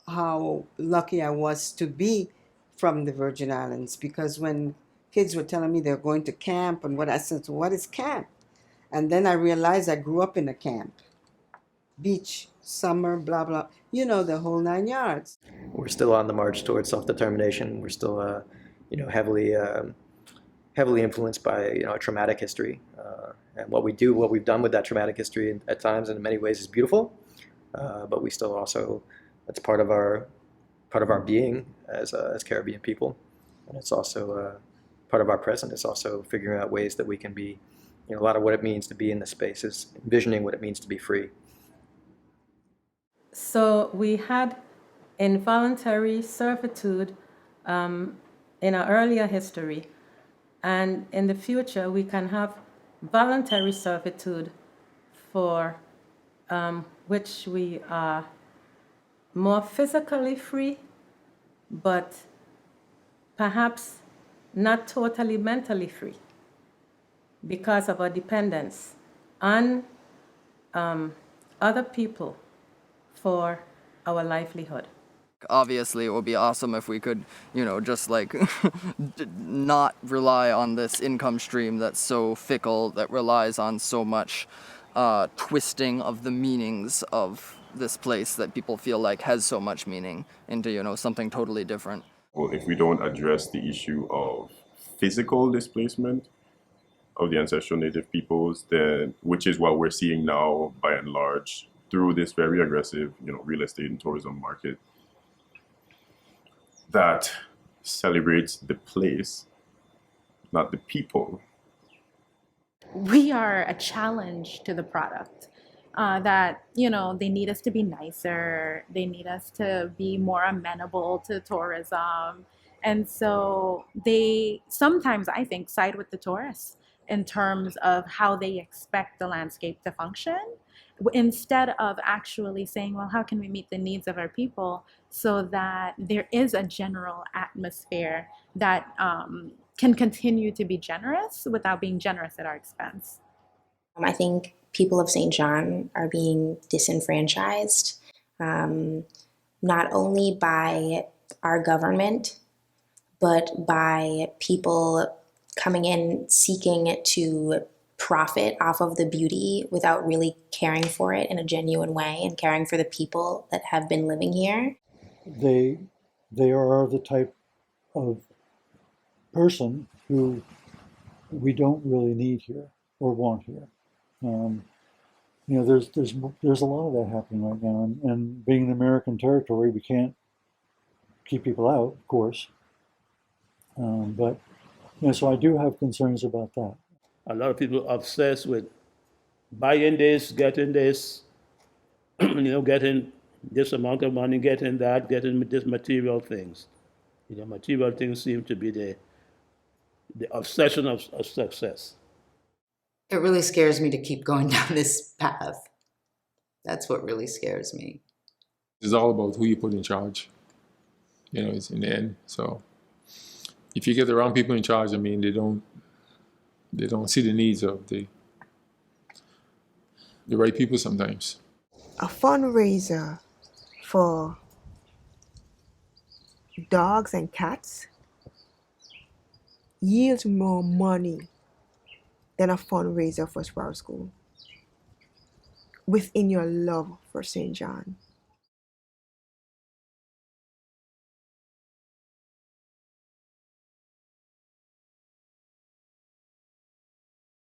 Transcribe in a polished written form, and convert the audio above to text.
how lucky I was to be from the Virgin Islands, because when kids were telling me they're going to camp and what, I said, what is camp? And then I realized I grew up in a camp. Beach, summer, blah, blah, the whole 9 yards. We're still on the march towards self-determination. We're still, heavily influenced by, a traumatic history. And what we've done with that traumatic history at times, and in many ways, is beautiful. But we still also, that's part of our being as Caribbean people, and it's also part of our present. It's also figuring out ways that we can be, a lot of what it means to be in the space is envisioning what it means to be free. So we had involuntary servitude in our earlier history, and in the future we can have voluntary servitude for which we are more physically free, but perhaps not totally mentally free because of our dependence on other people for our livelihood. Obviously, it would be awesome if we could, just like not rely on this income stream that's so fickle, that relies on so much twisting of the meanings of this place that people feel like has so much meaning into, something totally different. Well, if we don't address the issue of physical displacement of the ancestral native peoples, then, which is what we're seeing now by and large through this very aggressive, real estate and tourism market that celebrates the place, not the people. We are a challenge to the product. That, they need us to be nicer, they need us to be more amenable to tourism. And so they sometimes, I think, side with the tourists in terms of how they expect the landscape to function, instead of actually saying, well, how can we meet the needs of our people so that there is a general atmosphere that can continue to be generous without being generous at our expense. I think people of St. John are being disenfranchised, not only by our government, but by people coming in seeking to profit off of the beauty without really caring for it in a genuine way and caring for the people that have been living here. They are the type of person who we don't really need here or want here. There's a lot of that happening right now, and being an American territory, we can't keep people out, of course. But so I do have concerns about that. A lot of people obsessed with buying this, getting this, getting this amount of money, getting that, getting this material things. Material things seem to be the obsession of success. It really scares me to keep going down this path. That's what really scares me. It's all about who you put in charge. It's in the end. So if you get the wrong people in charge, they don't see the needs of the right people sometimes. A fundraiser for dogs and cats yields more money than a fundraiser for Sprout School within your love for St. John.